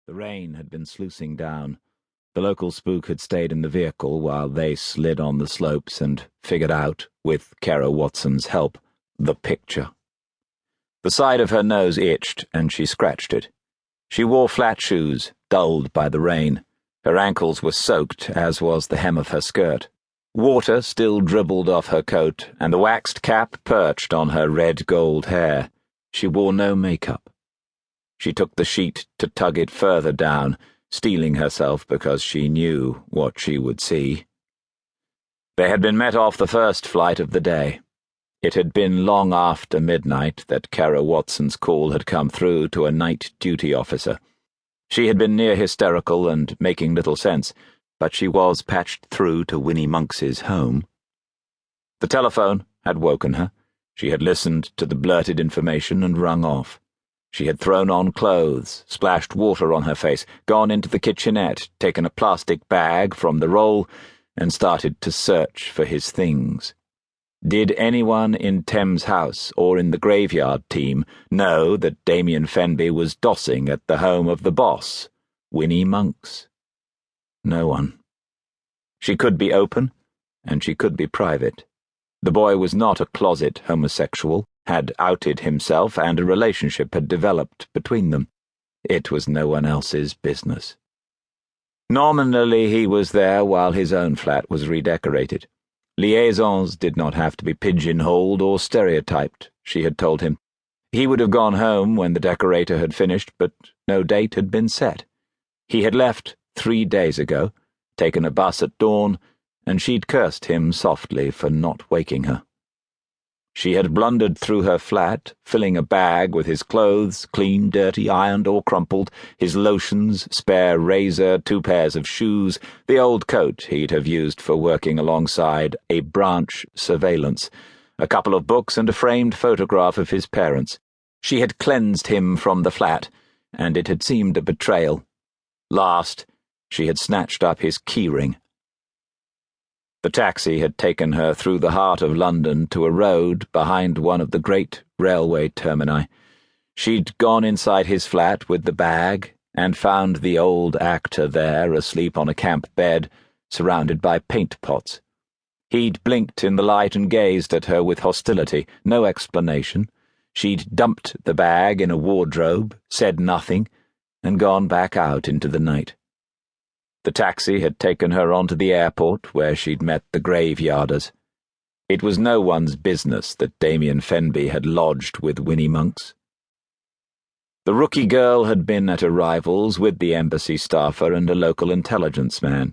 The rain had been sluicing down. The local spook had stayed in the vehicle while they slid on the slopes and figured out, with Kara Watson's help, the picture. The side of her nose itched, and she scratched it. She wore flat shoes, dulled by the rain. Her ankles were soaked, as was the hem of her skirt. Water still dribbled off her coat, and the waxed cap perched on her red-gold hair. She wore no makeup. She took the sheet to tug it further down, steeling herself because she knew what she would see. They had been met off the first flight of the day. It had been long after midnight that Kara Watson's call had come through to a night duty officer. She had been near hysterical and making little sense, but she was patched through to Winnie Monks's home. The telephone had woken her. She had listened to the blurted information and rung off. She had thrown on clothes, splashed water on her face, gone into the kitchenette, taken a plastic bag from the roll, and started to search for his things. Did anyone in Thames House or in the graveyard team know that Damien Fenby was dossing at the home of the boss, Winnie Monks? No one. She could be open, and she could be private. The boy was not a closet homosexual, had outed himself, and a relationship had developed between them. It was no one else's business. Nominally he was there while his own flat was redecorated. Liaisons did not have to be pigeonholed or stereotyped, she had told him. He would have gone home when the decorator had finished, but no date had been set. He had left 3 days ago, taken a bus at dawn, and she'd cursed him softly for not waking her. She had blundered through her flat, filling a bag with his clothes, clean, dirty, ironed or crumpled, his lotions, spare razor, 2 pairs of shoes, the old coat he'd have used for working alongside a branch surveillance, a couple of books and a framed photograph of his parents. She had cleansed him from the flat, and it had seemed a betrayal. Last, she had snatched up his keyring. The taxi had taken her through the heart of London to a road behind one of the great railway termini. She'd gone inside his flat with the bag and found the old actor there asleep on a camp bed, surrounded by paint pots. He'd blinked in the light and gazed at her with hostility, no explanation. She'd dumped the bag in a wardrobe, said nothing, and gone back out into the night. The taxi had taken her on to the airport, where she'd met the graveyarders. It was no one's business that Damien Fenby had lodged with Winnie Monks. The rookie girl had been at arrivals with the embassy staffer and a local intelligence man.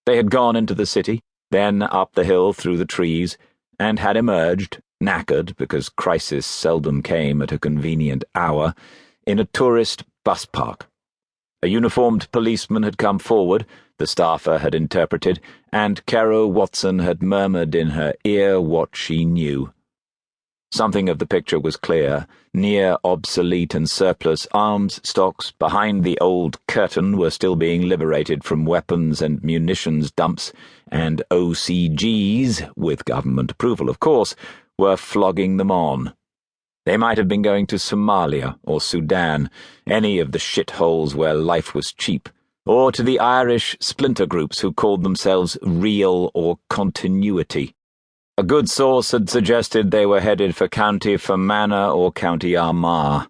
They had gone into the city, then up the hill through the trees, and had emerged, knackered because crisis seldom came at a convenient hour, in a tourist bus park. A uniformed policeman had come forward, the staffer had interpreted, and Kara Watson had murmured in her ear what she knew. Something of the picture was clear. Near obsolete and surplus arms stocks behind the old curtain were still being liberated from weapons and munitions dumps, and OCGs, with government approval of course, were flogging them on. They might have been going to Somalia or Sudan, any of the shitholes where life was cheap, or to the Irish splinter groups who called themselves Real or Continuity. A good source had suggested they were headed for County Fermanagh or County Armagh.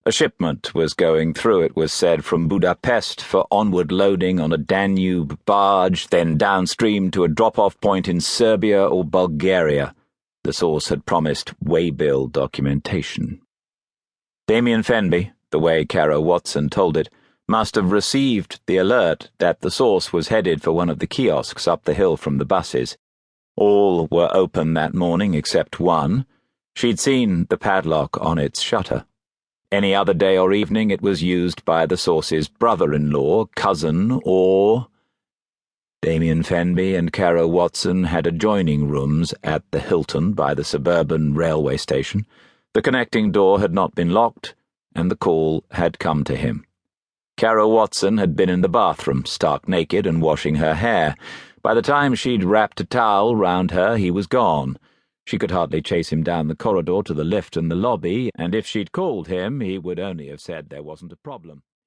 A shipment was going through, it was said, from Budapest for onward loading on a Danube barge, then downstream to a drop-off point in Serbia or Bulgaria. The source had promised waybill documentation. Damien Fenby, the way Kara Watson told it, must have received the alert that the source was headed for one of the kiosks up the hill from the buses. All were open that morning except one. She'd seen the padlock on its shutter. Any other day or evening it was used by the source's brother-in-law, cousin, or... Damien Fenby and Kara Watson had adjoining rooms at the Hilton by the suburban railway station. The connecting door had not been locked, and the call had come to him. Kara Watson had been in the bathroom, stark naked and washing her hair. By the time she'd wrapped a towel round her, he was gone. She could hardly chase him down the corridor to the lift and the lobby, and if she'd called him, he would only have said there wasn't a problem.